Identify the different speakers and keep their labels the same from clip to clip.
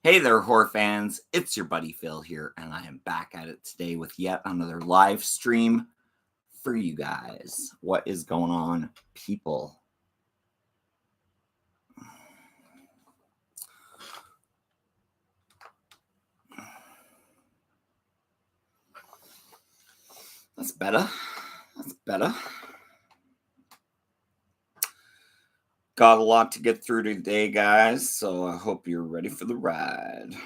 Speaker 1: Hey there, horror fans. It's your buddy Phil here, and I am back at it today with yet another live stream for you guys. What is going on, people? That's better. That's better. Got a lot to get through today, guys, so I hope you're ready for the ride.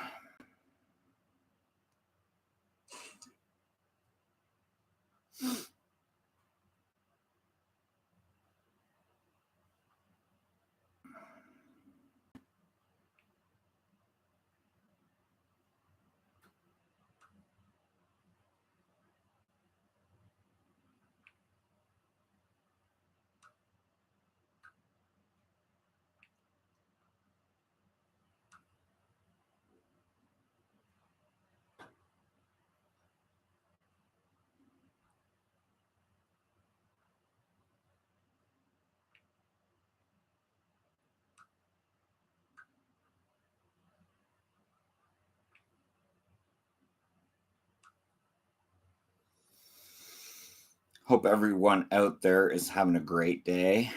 Speaker 1: Hope everyone out there is having a great day.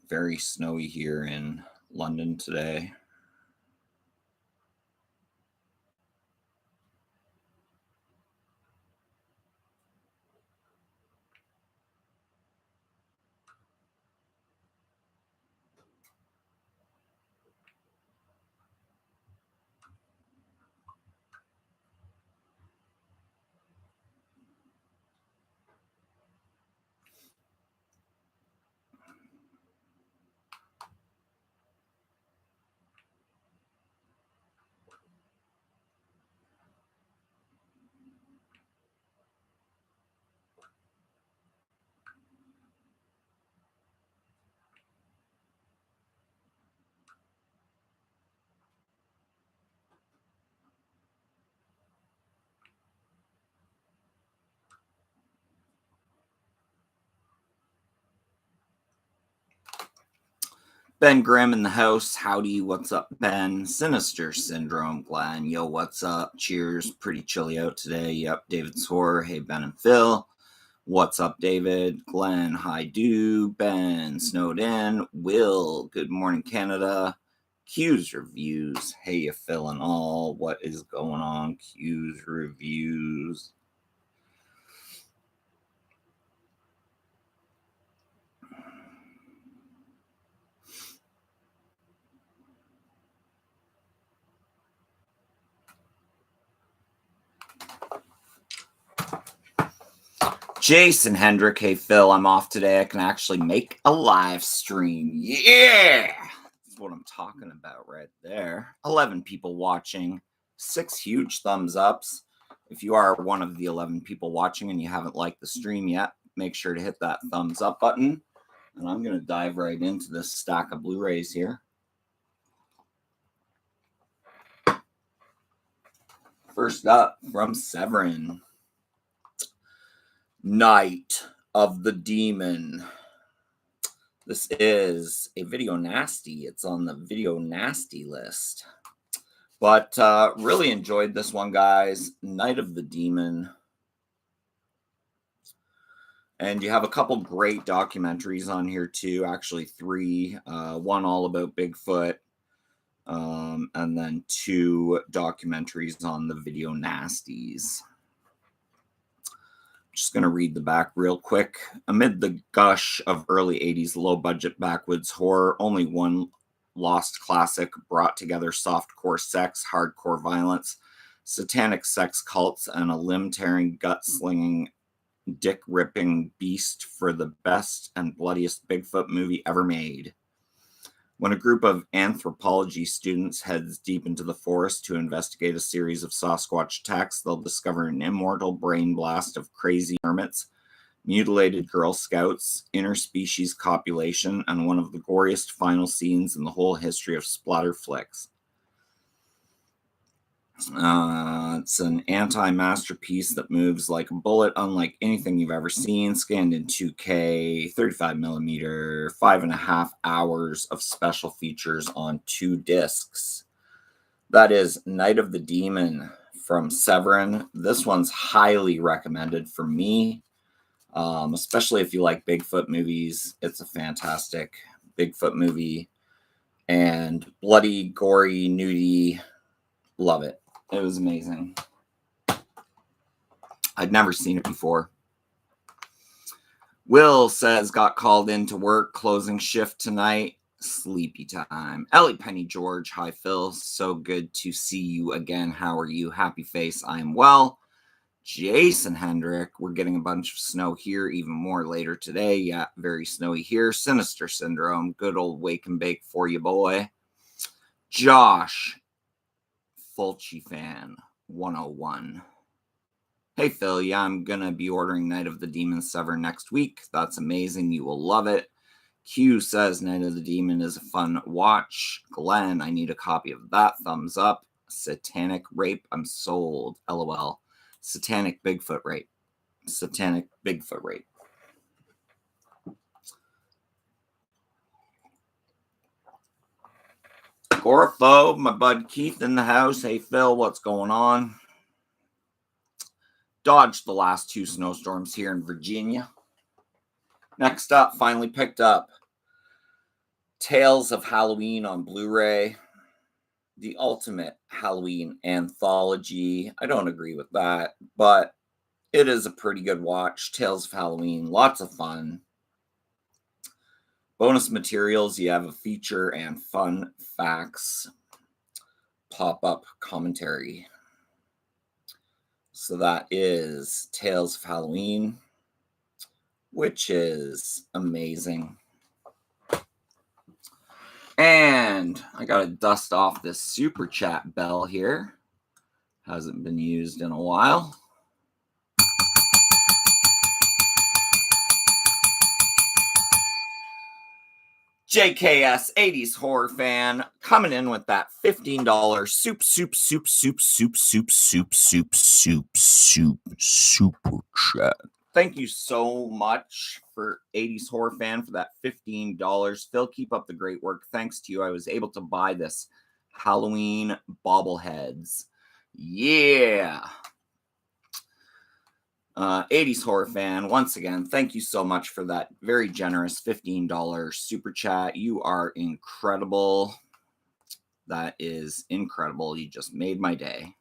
Speaker 1: Very snowy here in London today. Ben Grimm in the house. Howdy, what's up, Ben? Sinister Syndrome, Glenn. Yo, what's up? Cheers. Pretty chilly out today. Yep, David's Horror. Hey, Ben and Phil. What's up, David? Glenn, hi, do. Ben, snowed in. Will, good morning, Canada. Q's Reviews. Hey, you Phil and all. What is going on? Q's Reviews. Jason Hendrick, hey Phil, I'm off today. I can actually make a live stream. Yeah! That's what I'm talking about right there. 11 people watching, 6 huge thumbs ups. If you are one of the 11 people watching and you haven't liked the stream yet, make sure to hit that thumbs up button. And I'm going to dive right into this stack of Blu-rays here. First up, from Severin. Night of the Demon. This is a video nasty. It's on the video nasty list. But really enjoyed this one, guys. Night of the Demon. And you have a couple great documentaries on here too. Actually 3. One all about Bigfoot. And then 2 documentaries on the video nasties. Just going to read the back real quick. Amid the gush of early 80s low-budget backwoods horror, only one lost classic brought together softcore sex, hardcore violence, satanic sex cults, and a limb-tearing, gut-slinging, dick-ripping beast for the best and bloodiest Bigfoot movie ever made. When a group of anthropology students heads deep into the forest to investigate a series of Sasquatch attacks, they'll discover an immortal brain blast of crazy hermits, mutilated Girl Scouts, interspecies copulation, and one of the goriest final scenes in the whole history of splatter flicks. It's an anti-masterpiece that moves like a bullet, unlike anything you've ever seen. Scanned in 2K, 35 millimeter, 5.5 hours of special features on 2 discs. That is Night of the Demon from Severin. This one's highly recommended for me, especially if you like Bigfoot movies. It's a fantastic Bigfoot movie, and bloody, gory, nudie. Love it. It was amazing. I'd never seen it before. Will says, got called into work, closing shift tonight. Sleepy time. Ellie Penny George, hi Phil. So good to see you again. How are you? Happy face. I'm well. Jason Hendrick, we're getting a bunch of snow here, even more later today. Yeah, very snowy here. Sinister Syndrome, good old wake and bake for you, boy. Josh, Fulci fan 101. Hey Phil, yeah, I'm gonna be ordering Night of the Demon Sever next week. That's amazing. You will love it. Q says Night of the Demon is a fun watch. Glenn, I need a copy of that. Thumbs up. Satanic Rape, I'm sold. LOL. Satanic Bigfoot Rape. Satanic Bigfoot Rape. Gorpho, my bud Keith in the house. Hey Phil, what's going on? Dodged the last 2 snowstorms here in Virginia. Next up, finally picked up Tales of Halloween on Blu-ray. The ultimate Halloween anthology. I don't agree with that, but it is a pretty good watch. Tales of Halloween, lots of fun. Bonus materials, you have a feature and fun facts, pop-up commentary. So that is Tales of Halloween, which is amazing. And I got to dust off this super chat bell here. Hasn't been used in a while. JKS 80s horror fan coming in with that $15 super chat. Thank you so much for 80s horror fan for that $15. Phil, keep up the great work. Thanks to you, I was able to buy this Halloween bobbleheads. Yeah. 80s horror fan, once again, thank you so much for that very generous $15 super chat. You are incredible. That is incredible. You just made my day.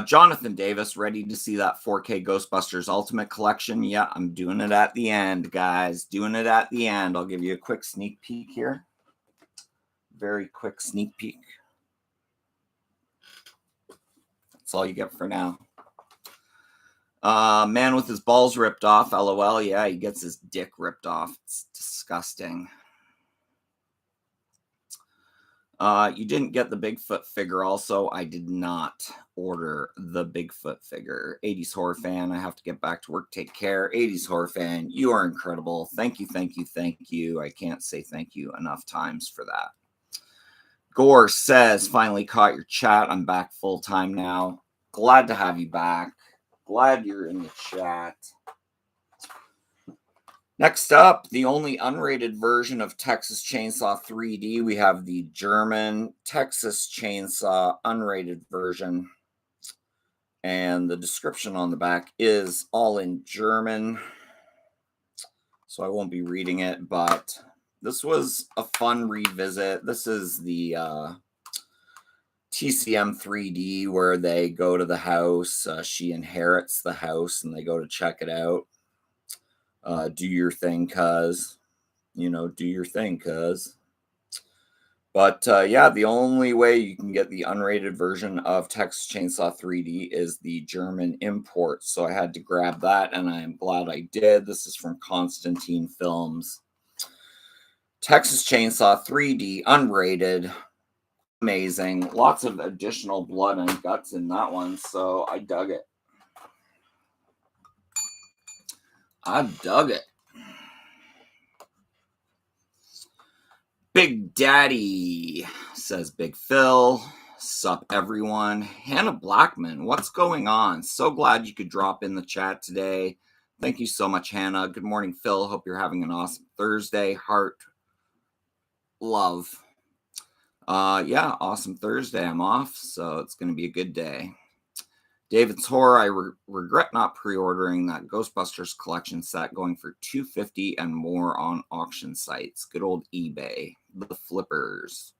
Speaker 1: Jonathan Davis, ready to see that 4K Ghostbusters Ultimate Collection? Yeah, I'm doing it at the end, guys. Doing it at the end. I'll give you a quick sneak peek here. Very quick sneak peek. That's all you get for now. Man with his balls ripped off. LOL. Yeah, he gets his dick ripped off. It's disgusting. You didn't get the Bigfoot figure also. I did not order the Bigfoot figure. 80s horror fan, I have to get back to work. Take care. 80s horror fan, you are incredible. Thank you, thank you, thank you. I can't say thank you enough times for that. Gore says, finally caught your chat. I'm back full time now. Glad to have you back. Glad you're in the chat. Next up, the only unrated version of Texas Chainsaw 3D. We have the German Texas Chainsaw unrated version. And the description on the back is all in German. So I won't be reading it, but this was a fun revisit. This is the TCM 3D where they go to the house. She inherits the house and they go to check it out. Do your thing, cuz. You know, do your thing, cuz. But yeah, the only way you can get the unrated version of Texas Chainsaw 3D is the German import. So I had to grab that, and I am glad I did. This is from Constantine Films. Texas Chainsaw 3D unrated. Amazing. Lots of additional blood and guts in that one, so I dug it. I dug it. Big Daddy, says Big Phil. Sup, everyone? Hannah Blackman, what's going on? So glad you could drop in the chat today. Thank you so much, Hannah. Good morning, Phil. Hope you're having an awesome Thursday. Heart, love. Yeah, awesome Thursday. I'm off, so it's going to be a good day. David's Horror, I regret not pre-ordering that Ghostbusters collection set, going for $250 and more on auction sites. Good old eBay. The flippers.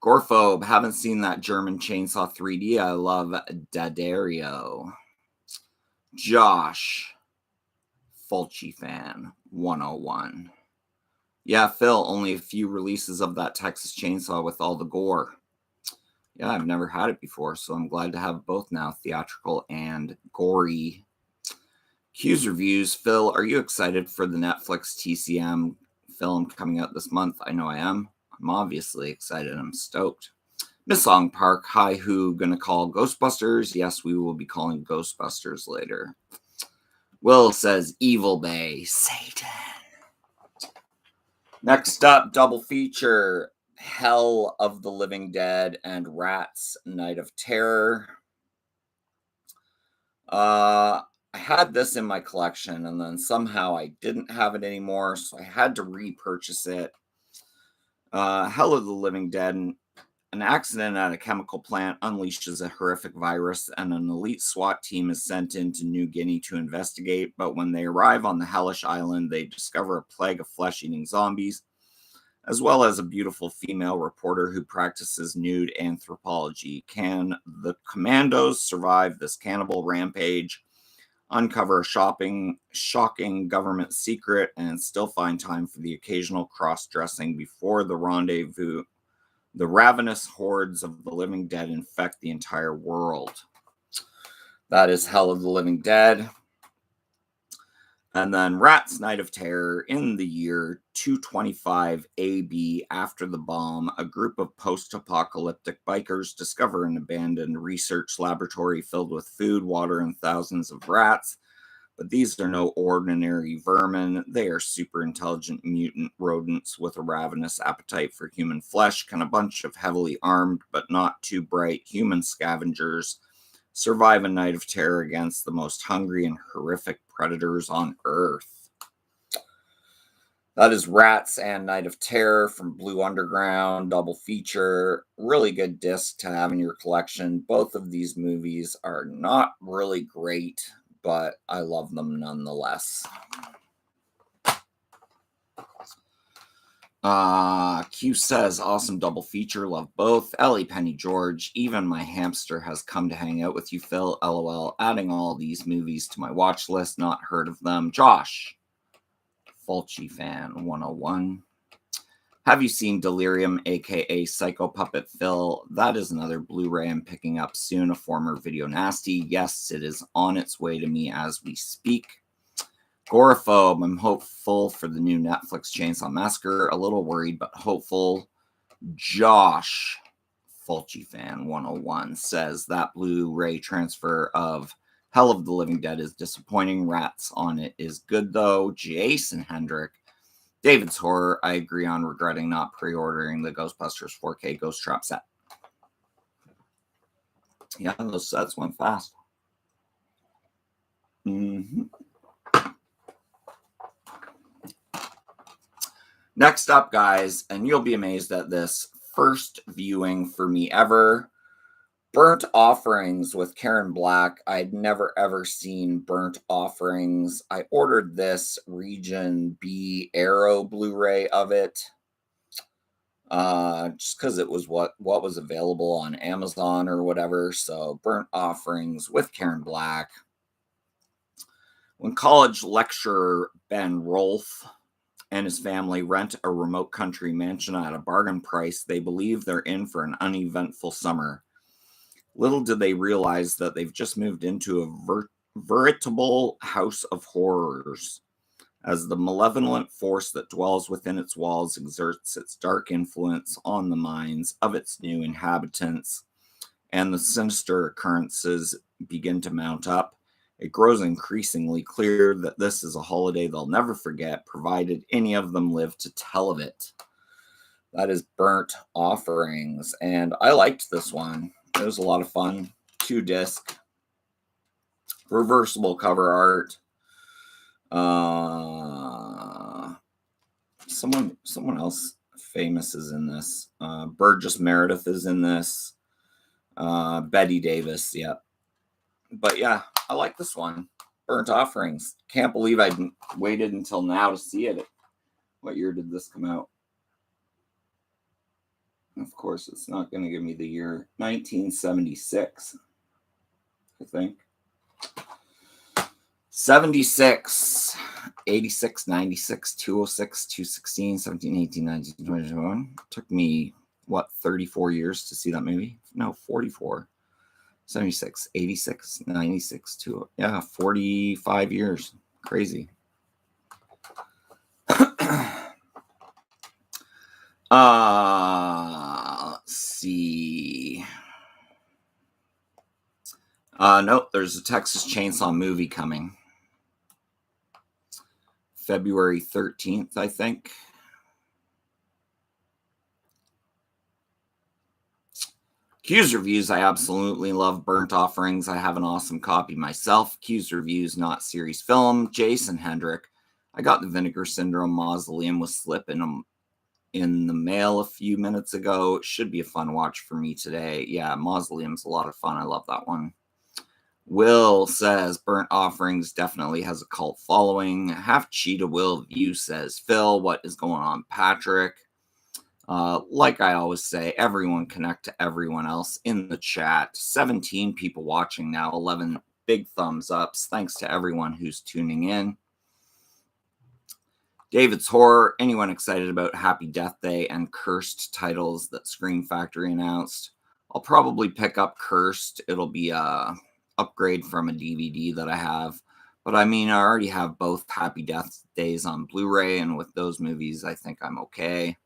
Speaker 1: Gorphobe, haven't seen that German Chainsaw 3D. I love Daddario. Josh, Fulci fan, 101. Yeah, Phil, only a few releases of that Texas Chainsaw with all the gore. Yeah, I've never had it before, so I'm glad to have both now, theatrical and gory. Q's reviews. Phil, are you excited for the Netflix TCM film coming out this month? I know I am. I'm obviously excited. I'm stoked. Miss Long Park, hi, who gonna call Ghostbusters? Yes, we will be calling Ghostbusters later. Will says Evil Bay, Satan. Next up, double feature, Hell of the Living Dead and Rats, Night of Terror. I had this in my collection, and then somehow I didn't have it anymore, so I had to repurchase it. Hell of the Living Dead, an accident at a chemical plant unleashes a horrific virus, and an elite SWAT team is sent into New Guinea to investigate. But when they arrive on the hellish island, they discover a plague of flesh-eating zombies, as well as a beautiful female reporter who practices nude anthropology. Can the commandos survive this cannibal rampage, uncover a shocking government secret, and still find time for the occasional cross-dressing before the rendezvous? The ravenous hordes of the living dead infect the entire world. That is Hell of the Living Dead. And then Rats, Night of Terror. In the year 225 AB, after the bomb, a group of post-apocalyptic bikers discover an abandoned research laboratory filled with food, water, and thousands of rats. But these are no ordinary vermin. They are super intelligent mutant rodents with a ravenous appetite for human flesh. Can a bunch of heavily armed but not too bright human scavengers survive a night of terror against the most hungry and horrific predators on Earth? That is Rats and Night of Terror from Blue Underground, double feature. Really good disc to have in your collection. Both of these movies are not really great, but I love them nonetheless. Q says, awesome double feature, love both. Ellie, Penny, George, even my hamster has come to hang out with you, Phil. LOL, adding all these movies to my watch list, not heard of them. Josh, Fulci fan, 101. Have you seen Delirium, aka Psycho Puppet, Phil? That is another Blu-ray I'm picking up soon, a former Video Nasty. Yes, it is on its way to me as we speak. Goraphobe, I'm hopeful for the new Netflix Chainsaw Massacre. A little worried, but hopeful. Josh, Fulci fan 101, says that Blu-ray transfer of Hell of the Living Dead is disappointing. Rats on it is good, though. Jason Hendrick, David's Horror, I agree on regretting not pre-ordering the Ghostbusters 4K Ghost Trap set. Yeah, those sets went fast. Next up, guys, and you'll be amazed at this, first viewing for me ever, Burnt Offerings with Karen Black. I'd never ever seen Burnt Offerings. I ordered this Region B Arrow Blu-ray of it, just because it was what was available on Amazon or whatever. So Burnt Offerings with Karen Black. When college lecturer Ben Rolfe and his family rent a remote country mansion at a bargain price, they believe they're in for an uneventful summer. Little do they realize that they've just moved into a veritable house of horrors, as the malevolent force that dwells within its walls exerts its dark influence on the minds of its new inhabitants, and the sinister occurrences begin to mount up. It grows increasingly clear that this is a holiday they'll never forget, provided any of them live to tell of it. That is Burnt Offerings. And I liked this one. It was a lot of fun. 2-disc. Reversible cover art. Someone else famous is in this. Burgess Meredith is in this. Betty Davis, yeah. But yeah, I like this one. Burnt Offerings. Can't believe I waited until now to see it. What year did this come out? Of course, it's not going to give me the year. 1976, I think. 76, 86, 96, 206, 216, 17, 18, 19, 20, 21. Took me, 34 years to see that movie? No, 44. 76, 86, 96, 45 years. Crazy. Let's see. Nope, there's a Texas Chainsaw movie coming. February 13th, I think. Q's Reviews, I absolutely love Burnt Offerings. I have an awesome copy myself. Q's Reviews, not series film. Jason Hendrick. I got the Vinegar Syndrome Mausoleum with Slip in the mail a few minutes ago. It should be a fun watch for me today. Yeah, Mausoleum's a lot of fun. I love that one. Will says Burnt Offerings definitely has a cult following. Half Cheetah Will View says, Phil, what is going on, Patrick? Like I always say, everyone connect to everyone else in the chat. 17 people watching now, 11 big thumbs ups. Thanks to everyone who's tuning in. David's Horror. Anyone excited about Happy Death Day and Cursed titles that Scream Factory announced? I'll probably pick up Cursed. It'll be a upgrade from a DVD that I have. But I mean, I already have both Happy Death Days on Blu-ray, and with those movies, I think I'm okay.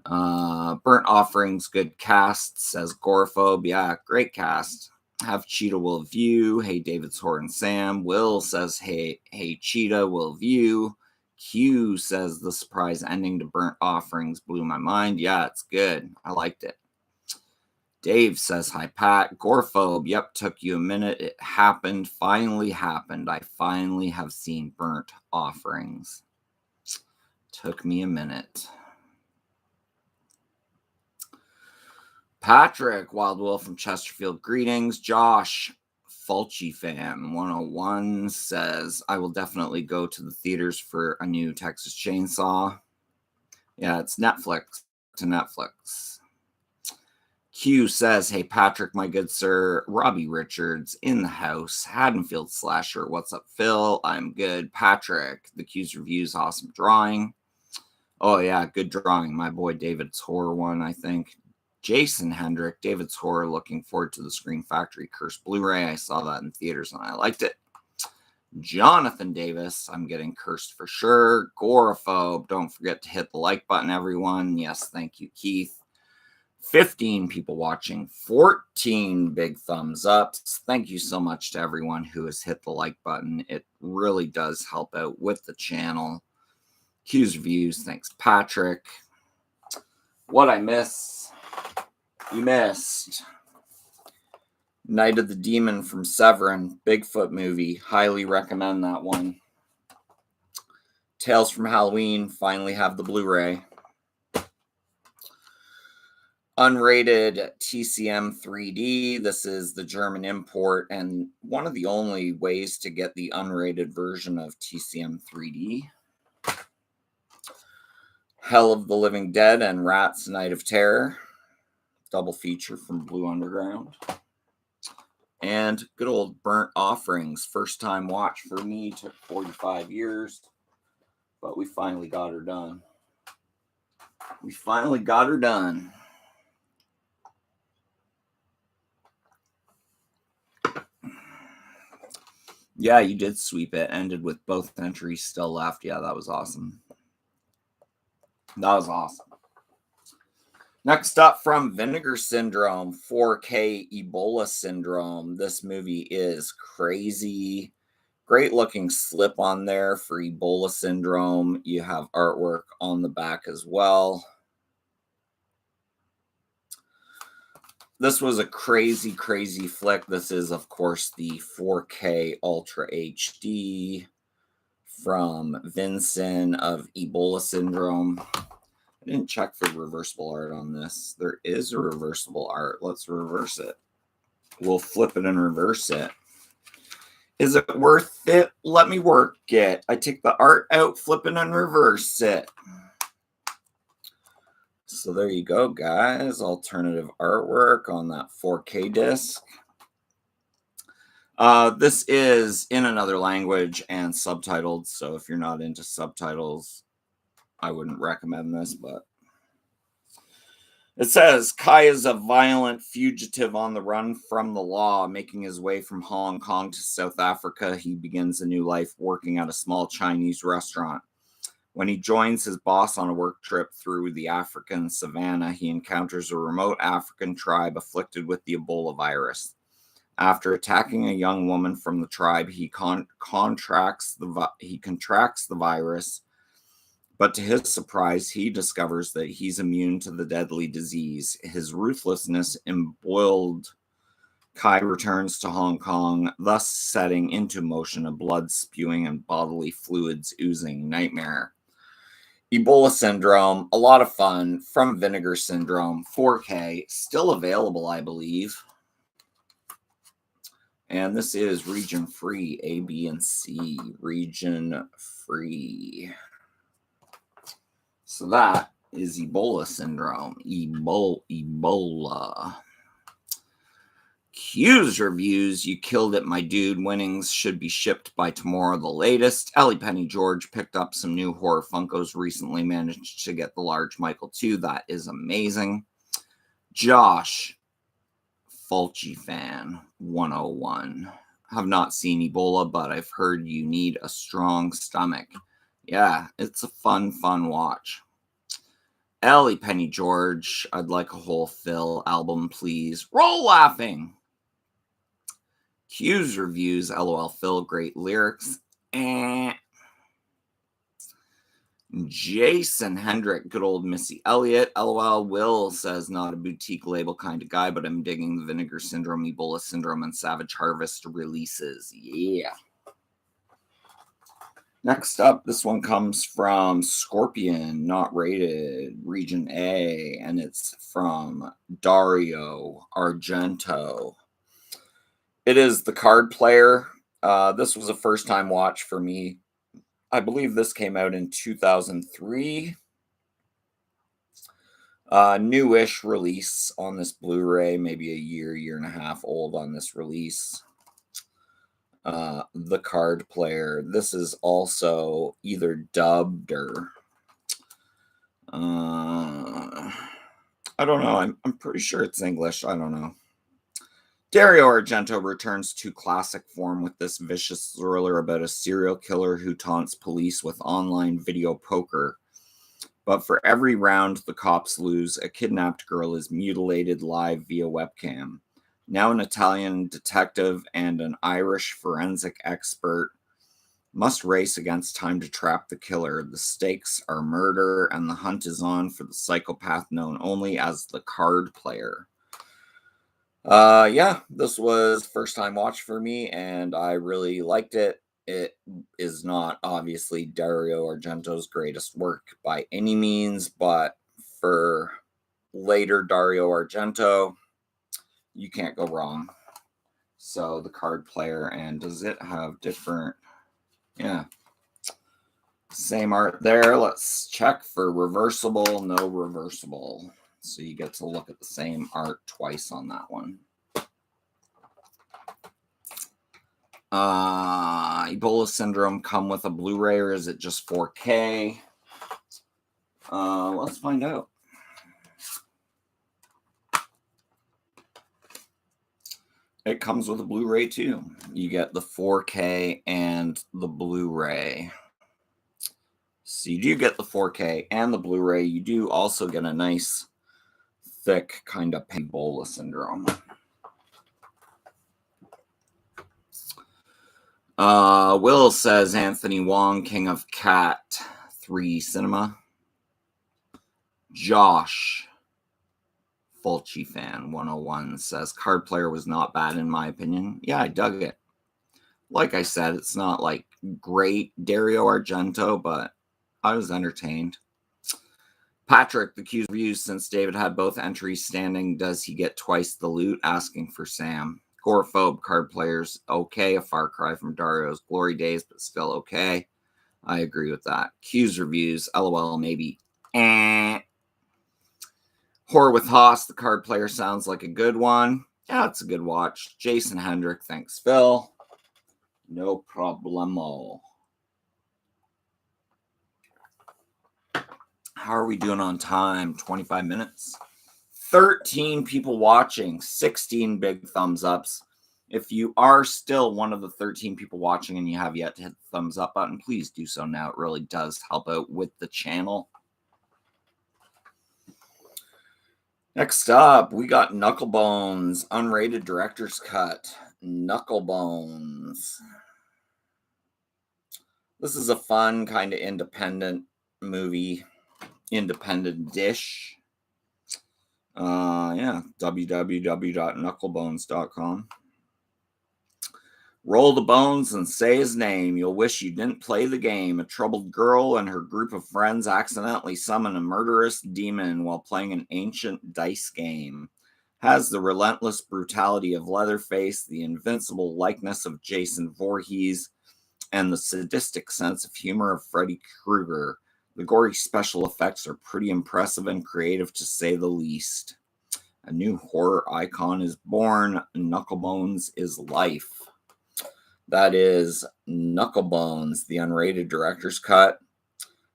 Speaker 1: Burnt Offerings, good cast, says Gorophobe. Yeah, great cast. Have Cheetah Will View. Hey, David's Horror and Sam. Will says, hey, Cheetah Will View. Q says the surprise ending to Burnt Offerings blew my mind. Yeah, it's good. I liked it. Dave says, hi, Pat. Gorophobe. Yep, took you a minute. It happened. Finally happened. I finally have seen Burnt Offerings. Took me a minute. Patrick, Wild Will from Chesterfield. Greetings. Josh, Fulci fan 101 says, I will definitely go to the theaters for a new Texas Chainsaw. Yeah, it's Netflix to Netflix. Q says, hey, Patrick, my good sir. Robbie Richards in the house. Haddonfield Slasher. What's up, Phil? I'm good. Patrick, the Q's Reviews, awesome drawing. Oh, yeah, good drawing. My boy David's Horror one, I think. Jason Hendrick, David's Horror, looking forward to the Scream Factory Cursed Blu-ray. I saw that in theaters and I liked it. Jonathan Davis, I'm getting Cursed for sure. Gorophobe, don't forget to hit the like button, everyone. Yes, thank you, Keith. 15 people watching, 14 big thumbs ups. Thank you so much to everyone who has hit the like button. It really does help out with the channel. Q's Reviews, thanks, Patrick. What I miss? You missed Night of the Demon from Severin, Bigfoot movie. Highly recommend that one. Tales from Halloween, finally have the Blu-ray. Unrated TCM 3D. This is the German import and one of the only ways to get the unrated version of TCM 3D. Hell of the Living Dead and Rats Night of Terror. Double feature from Blue Underground. And good old Burnt Offerings. First time watch for me. Took 45 years. But we finally got her done. Yeah, you did sweep it. Ended with both entries still left. Yeah, that was awesome. Next up, from Vinegar Syndrome, 4K Ebola Syndrome. This movie is crazy. Great looking slip on there for Ebola Syndrome. You have artwork on the back as well. This was a crazy, crazy flick. This is, of course, the 4K Ultra HD from Vincent of Ebola Syndrome. I didn't check for reversible art on this. There is a reversible art. Let's reverse it. We'll flip it and reverse it. Is it worth it? Let me work it. I take the art out, flip it, and reverse it. So there you go, guys. Alternative artwork on that 4K disc. This is in another language and subtitled, so if you're not into subtitles, I wouldn't recommend this, but it says, Kai is a violent fugitive on the run from the law, making his way from Hong Kong to South Africa. He begins a new life working at a small Chinese restaurant. When he joins his boss on a work trip through the African savannah, he encounters a remote African tribe afflicted with the Ebola virus. After attacking a young woman from the tribe, he contracts the virus, but to his surprise, he discovers that he's immune to the deadly disease. His ruthlessness embroiled Kai returns to Hong Kong, thus setting into motion a blood-spewing and bodily fluids oozing nightmare. Ebola Syndrome, a lot of fun, from Vinegar Syndrome, 4K, still available, I believe. And this is region free, A, B, and C, region free. So that is Ebola Syndrome, Ebola. Q's reviews, you killed it, my dude. Winnings should be shipped by tomorrow, the latest. Ellie Penny George picked up some new horror Funkos recently, managed to get the large Michael too. That is amazing. Josh, Fulci fan 101. Have not seen Ebola, but I've heard you need a strong stomach. Yeah, it's a fun watch. Ellie Penny George, I'd like a whole Phil album, please. Roll laughing. Q's reviews, LOL Phil, great lyrics. Jason Hendrick, good old Missy Elliott. LOL Will says, not a boutique label kind of guy, but I'm digging the Vinegar Syndrome, Ebola Syndrome, and Savage Harvest releases. Yeah. Next up, this one comes from Scorpion, not rated, region A, and it's from Dario Argento. It is the card player. This was a first-time watch for me. I believe this came out in 2003. Newish release on this Blu-ray, maybe a year and a half old on this release. The card player. This is also either dubbed or I don't know. I'm pretty sure it's English. I don't know. Dario Argento returns to classic form with this vicious thriller about a serial killer who taunts police with online video poker. But for every round the cops lose, a kidnapped girl is mutilated live via webcam. Now an Italian detective and an Irish forensic expert must race against time to trap the killer. The stakes are murder, and the hunt is on for the psychopath known only as the card player. Yeah, this was first time watch for me, and I really liked it. It is not obviously Dario Argento's greatest work by any means, but for later Dario Argento, you can't go wrong. So the card player, and does it have different? Yeah. Same art there. Let's check for reversible. No reversible. So you get to look at the same art twice on that one. Ebola Syndrome come with a Blu-ray, or is it just 4K? Let's find out. It comes with a Blu-ray too. You get the 4K and the Blu-ray. So you do get the 4K and the Blu-ray. You do also get a nice, thick kind of Ebola Syndrome. Will says Anthony Wong, King of Cat 3 Cinema. Josh, Fulci Fan 101 says, Card Player was not bad in my opinion. Yeah, I dug it. Like I said, it's not like great Dario Argento, but I was entertained. Patrick, the Q's reviews, since David had both entries standing, does he get twice the loot? Asking for Sam. Agoraphobe Card Players, okay. A far cry from Dario's glory days, but still okay. I agree with that. Q's reviews, LOL, maybe. Horror with Haas, the Card Player sounds like a good one. Yeah, it's a good watch. Jason Hendrick, thanks, Phil. No problemo. How are we doing on time? 25 minutes. 13 people watching, 16 big thumbs ups. If you are still one of the 13 people watching and you have yet to hit the thumbs up button, please do so now. It really does help out with the channel. Next up, we got Knuckle Bones, unrated director's cut. Knuckle Bones. This is a fun kind of independent movie, independent dish. Yeah, www.knucklebones.com. Roll the bones and say his name. You'll wish you didn't play the game. A troubled girl and her group of friends accidentally summon a murderous demon while playing an ancient dice game. Has the relentless brutality of Leatherface, the invincible likeness of Jason Voorhees, and the sadistic sense of humor of Freddy Krueger. The gory special effects are pretty impressive and creative, to say the least. A new horror icon is born. Knuckle Bones is life. That is Knuckle Bones, the unrated director's cut.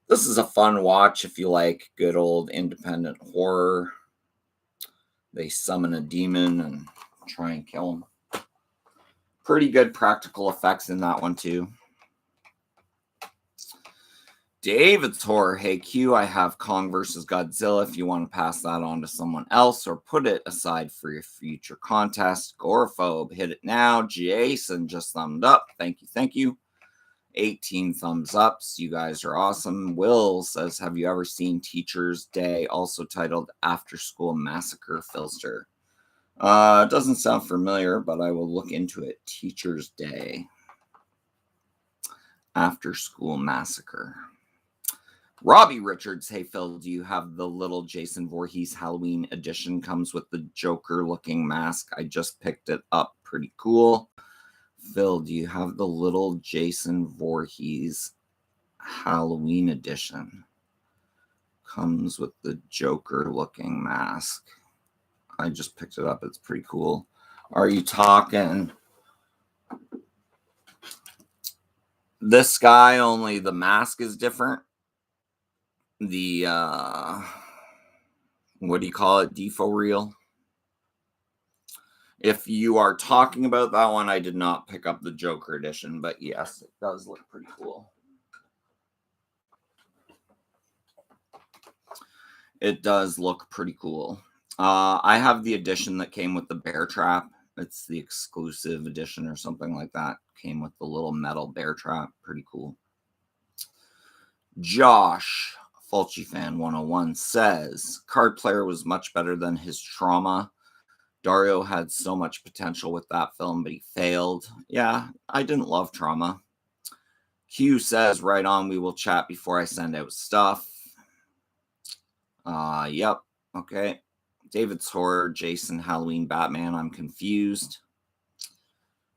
Speaker 1: This is a fun watch if you like good old independent horror. They summon a demon and try and kill him. Pretty good practical effects in that one too. David's Horror. Hey Q, I have Kong vs. Godzilla if you want to pass that on to someone else or put it aside for your future contest. Agoraphobe, hit it now. Jason just thumbed up. Thank you, thank you. 18 thumbs ups. You guys are awesome. Will says, have you ever seen Teacher's Day, also titled After School Massacre, Filster? It doesn't sound familiar, but I will look into it. Teacher's Day. After School Massacre. Robbie Richards, hey Phil, do you have the little Jason Voorhees Halloween edition? Comes with the Joker looking mask. I just picked it up. Pretty cool. Phil, do you have the little Jason Voorhees Halloween edition? Comes with the Joker looking mask. I just picked it up. It's pretty cool. Are you talking this guy, only the mask is different? The what do you call it, defo reel? If you are talking about that one, I did not pick up the Joker edition, but yes, it does look pretty cool. It does look pretty cool. I have the edition that came with the bear trap. It's the exclusive edition or something like that. Came with the little metal bear trap. Pretty cool. Josh, Fulci Fan 101 says, Card Player was much better than his Trauma. Dario had so much potential with that film, but he failed. Yeah, I didn't love Trauma. Q says, right on, we will chat before I send out stuff. Yep, okay. David's Horror, Jason, Halloween, Batman, I'm confused.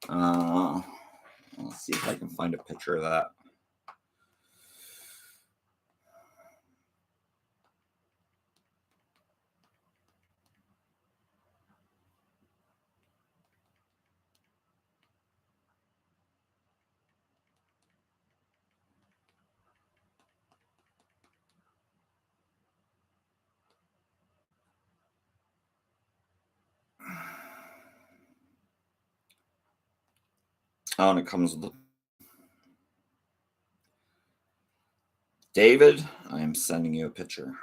Speaker 1: Let's see if I can find a picture of that. Oh, and it comes with David, I am sending you a picture.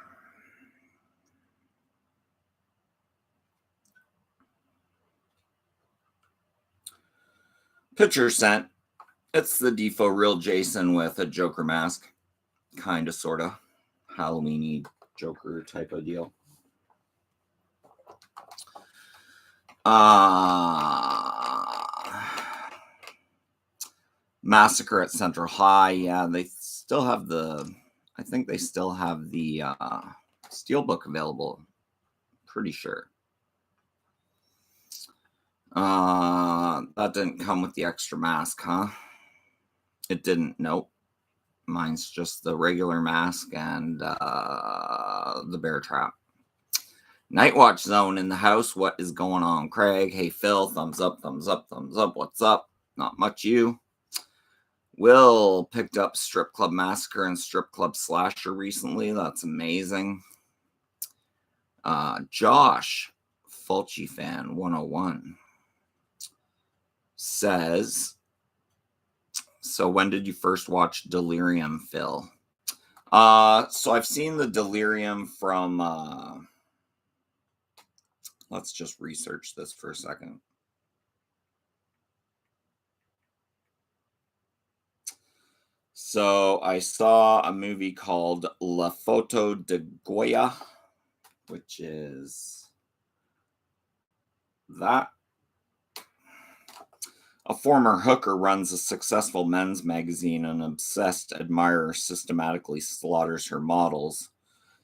Speaker 1: Picture sent. It's the defo real Jason with a Joker mask. Kind of, sort of. Halloween-y Joker type of deal. Massacre at Central High. Yeah, they still have the. I think they still have the steelbook available. Pretty sure. That didn't come with the extra mask, huh? It didn't. Nope. Mine's just the regular mask and the bear trap. Night Watch Zone in the house. What is going on, Craig? Hey, Phil. Thumbs up, thumbs up, thumbs up. What's up? Not much, you. Will picked up Strip Club Massacre and Strip Club Slasher recently. That's amazing. Josh, Fulci fan 101, says, so when did you first watch Delirium, Phil? So I've seen the Delirium from, let's just research this for a second. So I saw a movie called La Foto de Goya, which is that. A former hooker runs a successful men's magazine, and an obsessed admirer systematically slaughters her models.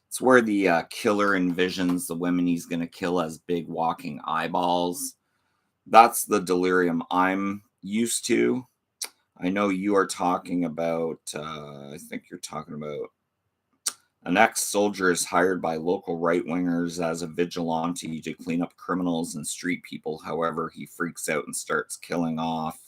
Speaker 1: It's where the killer envisions the women he's going to kill as big walking eyeballs. That's the Delirium I'm used to. I know you are talking about, I think you're talking about an ex-soldier is hired by local right-wingers as a vigilante to clean up criminals and street people. However, he freaks out and starts killing off